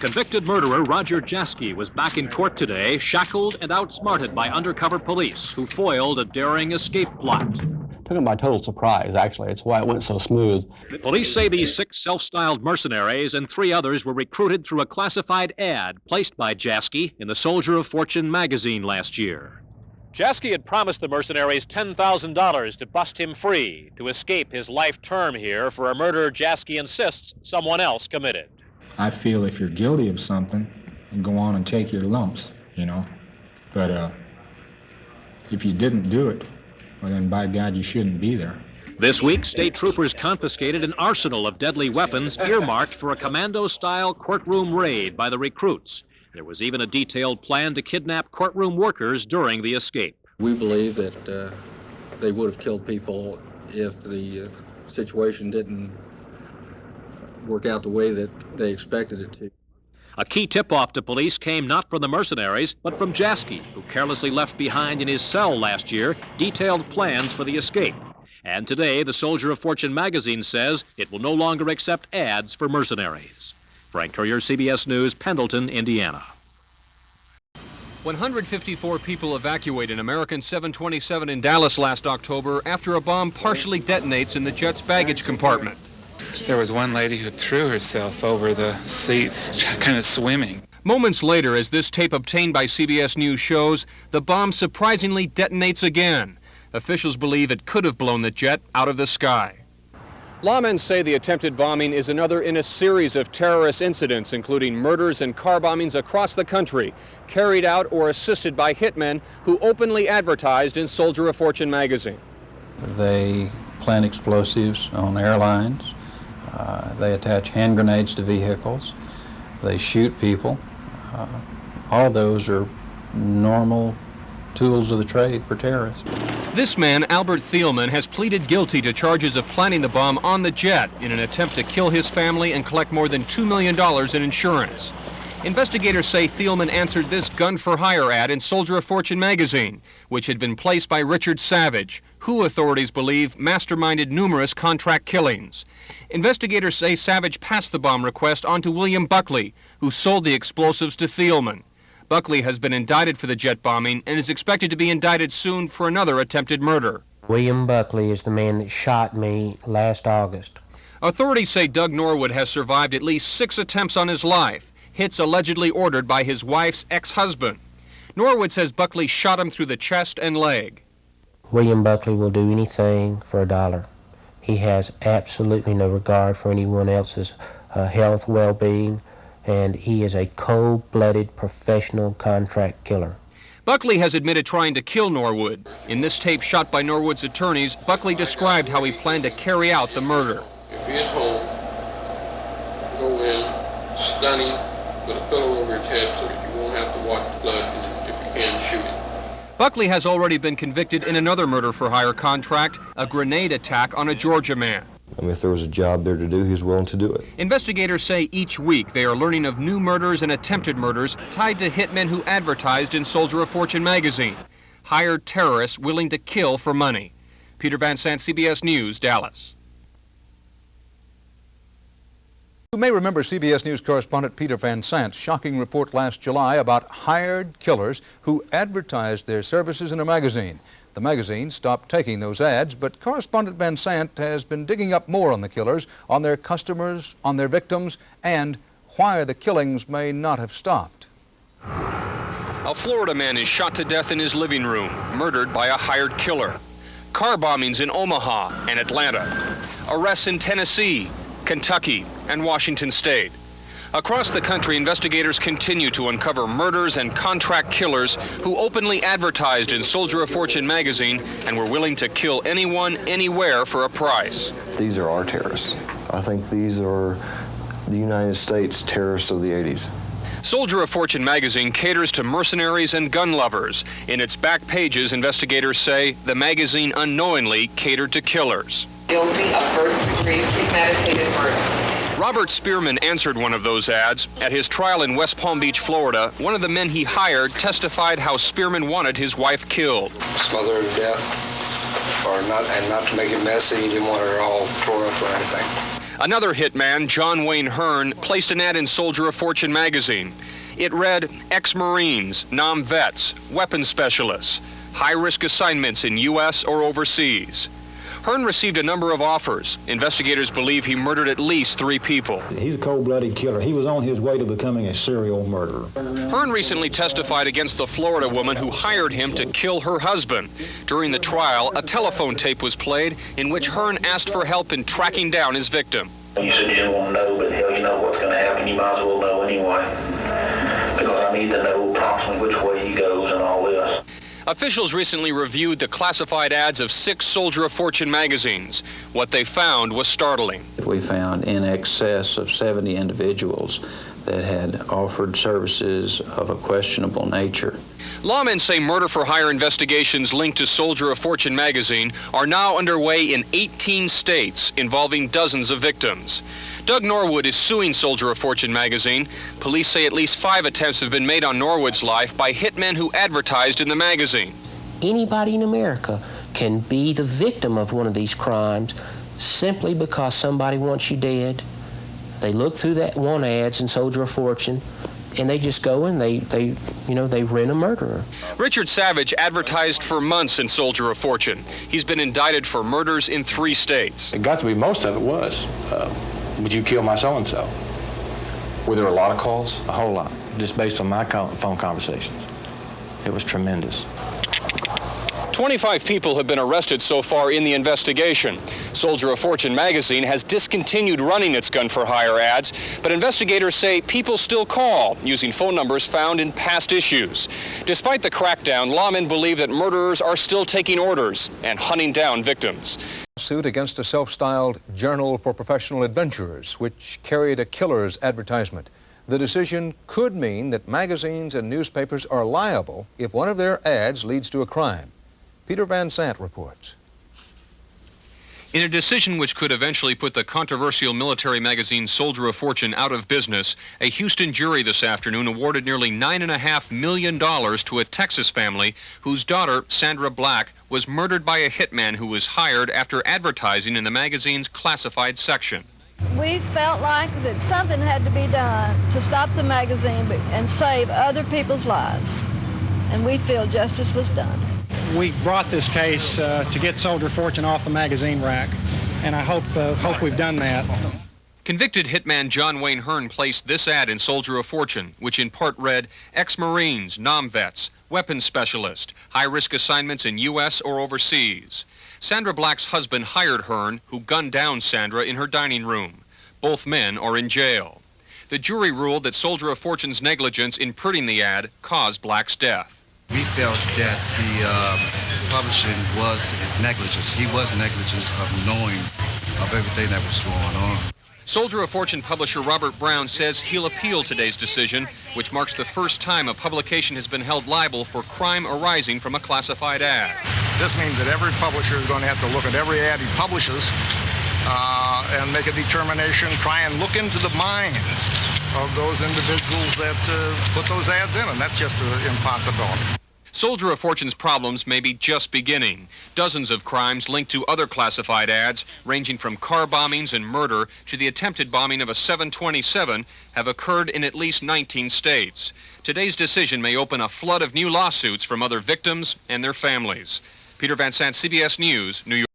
Convicted murderer Roger Jasy was back in court today, shackled and outsmarted by undercover police who foiled a daring escape plot. Took him by total surprise, actually. It's why it went so smooth. Police say these 6 self-styled mercenaries and 3 others were recruited through a classified ad placed by Jasy in the Soldier of Fortune magazine last year. Jasy had promised the mercenaries $10,000 to bust him free, to escape his life term here for a murder Jasy insists someone else committed. I feel if you're guilty of something, you go on and take your lumps, you know. But if you didn't do it, well then by God you shouldn't be there. This week, state troopers confiscated an arsenal of deadly weapons earmarked for a commando-style courtroom raid by the recruits. There was even a detailed plan to kidnap courtroom workers during the escape. We believe that they would have killed people if the situation didn't work out the way that they expected it to. A key tip-off to police came not from the mercenaries, but from Jasy, who carelessly left behind in his cell last year detailed plans for the escape. And today, the Soldier of Fortune magazine says it will no longer accept ads for mercenaries. Frank Courier, CBS News, Pendleton, Indiana. 154 people evacuate an American 727 in Dallas last October after a bomb partially detonates in the jet's baggage compartment. There was one lady who threw herself over the seats, kind of swimming. Moments later, as this tape obtained by CBS News shows, the bomb surprisingly detonates again. Officials believe it could have blown the jet out of the sky. Lawmen say the attempted bombing is another in a series of terrorist incidents, including murders and car bombings across the country, carried out or assisted by hitmen who openly advertised in Soldier of Fortune magazine. They plant explosives on airlines. They attach hand grenades to vehicles. They shoot people. All those are normal tools of the trade for terrorists. This man, Albert Thielman, has pleaded guilty to charges of planting the bomb on the jet in an attempt to kill his family and collect more than $2 million in insurance. Investigators say Thielman answered this gun-for-hire ad in Soldier of Fortune magazine, which had been placed by Richard Savage, who authorities believe masterminded numerous contract killings. Investigators say Savage passed the bomb request on to William Buckley, who sold the explosives to Thielman. Buckley has been indicted for the jet bombing and is expected to be indicted soon for another attempted murder. William Buckley is the man that shot me last August. Authorities say Doug Norwood has survived at least 6 attempts on his life, hits allegedly ordered by his wife's ex-husband. Norwood says Buckley shot him through the chest and leg. William Buckley will do anything for $1. He has absolutely no regard for anyone else's health, well-being, and he is a cold-blooded professional contract killer. Buckley has admitted trying to kill Norwood. In this tape shot by Norwood's attorneys, Buckley described how he planned to carry out the murder. If you're at home, go in, stun him, put a pillow over his head so that you won't have to watch the blood, and if you can, shoot him. Buckley has already been convicted in another murder-for-hire contract, a grenade attack on a Georgia man. I mean, if there was a job there to do, he was willing to do it. Investigators say each week they are learning of new murders and attempted murders tied to hitmen who advertised in Soldier of Fortune magazine, hired terrorists willing to kill for money. Peter Van Sant, CBS News, Dallas. You may remember CBS News correspondent Peter Van Sant's shocking report last July about hired killers who advertised their services in a magazine. The magazine stopped taking those ads, but correspondent Van Sant has been digging up more on the killers, on their customers, on their victims, and why the killings may not have stopped. A Florida man is shot to death in his living room, murdered by a hired killer. Car bombings in Omaha and Atlanta. Arrests in Tennessee, Kentucky, and Washington State. Across the country, investigators continue to uncover murders and contract killers who openly advertised in Soldier of Fortune magazine and were willing to kill anyone, anywhere for a price. These are our terrorists. I think these are the United States terrorists of the 80s. Soldier of Fortune magazine caters to mercenaries and gun lovers. In its back pages, investigators say the magazine unknowingly catered to killers. Guilty of first-degree premeditated murder. Robert Spearman answered one of those ads. At his trial in West Palm Beach, Florida, one of the men he hired testified how Spearman wanted his wife killed. Smother her to death, or not to make it messy. He didn't want her all tore up or anything. Another hitman, John Wayne Hearn, placed an ad in Soldier of Fortune magazine. It read, ex-Marines, non-vets, weapons specialists, high-risk assignments in U.S. or overseas. Hearn received a number of offers. Investigators believe he murdered at least 3 people. He's a cold-blooded killer. He was on his way to becoming a serial murderer. Hearn recently testified against the Florida woman who hired him to kill her husband. During the trial, a telephone tape was played in which Hearn asked for help in tracking down his victim. You said you didn't want to know, but hell, you know what's going to happen. You might as well know anyway. Because I need to know approximately which way he goes and all this. Officials recently reviewed the classified ads of 6 Soldier of Fortune magazines. What they found was startling. We found in excess of 70 individuals that had offered services of a questionable nature. Lawmen say murder-for-hire investigations linked to Soldier of Fortune magazine are now underway in 18 states, involving dozens of victims. Doug Norwood is suing Soldier of Fortune magazine. Police say at least 5 attempts have been made on Norwood's life by hitmen who advertised in the magazine. Anybody in America can be the victim of one of these crimes simply because somebody wants you dead. They look through that want ads in Soldier of Fortune, and they just go and they rent a murderer. Richard Savage advertised for months in Soldier of Fortune. He's been indicted for murders in 3 states. It got to be most of it was, would you kill my so-and-so? Were there a lot of calls? A whole lot, just based on my phone conversations. It was tremendous. 25 people have been arrested so far in the investigation. Soldier of Fortune magazine has discontinued running its gun-for-hire ads, but investigators say people still call using phone numbers found in past issues. Despite the crackdown, lawmen believe that murderers are still taking orders and hunting down victims. Suit against a self-styled Journal for Professional Adventurers, which carried a killer's advertisement. The decision could mean that magazines and newspapers are liable if one of their ads leads to a crime. Peter Van Sant reports. In a decision which could eventually put the controversial military magazine Soldier of Fortune out of business, a Houston jury this afternoon awarded nearly $9.5 million to a Texas family whose daughter, Sandra Black, was murdered by a hitman who was hired after advertising in the magazine's classified section. We felt like that something had to be done to stop the magazine and save other people's lives, and we feel justice was done. We brought this case to get Soldier of Fortune off the magazine rack, and I hope we've done that. Convicted hitman John Wayne Hearn placed this ad in Soldier of Fortune, which in part read, ex-Marines, non-vets, weapons specialist, high-risk assignments in U.S. or overseas. Sandra Black's husband hired Hearn, who gunned down Sandra in her dining room. Both men are in jail. The jury ruled that Soldier of Fortune's negligence in printing the ad caused Black's death. We felt that the publishing was negligence. He was negligent of knowing of everything that was going on. Soldier of Fortune publisher Robert Brown says he'll appeal today's decision, which marks the first time a publication has been held liable for crime arising from a classified ad. This means that every publisher is going to have to look at every ad he publishes and make a determination, try and look into the minds of those individuals that put those ads in, and that's just an impossibility. Soldier of Fortune's problems may be just beginning. Dozens of crimes linked to other classified ads, ranging from car bombings and murder to the attempted bombing of a 727, have occurred in at least 19 states. Today's decision may open a flood of new lawsuits from other victims and their families. Peter Van Sant, CBS News, New York.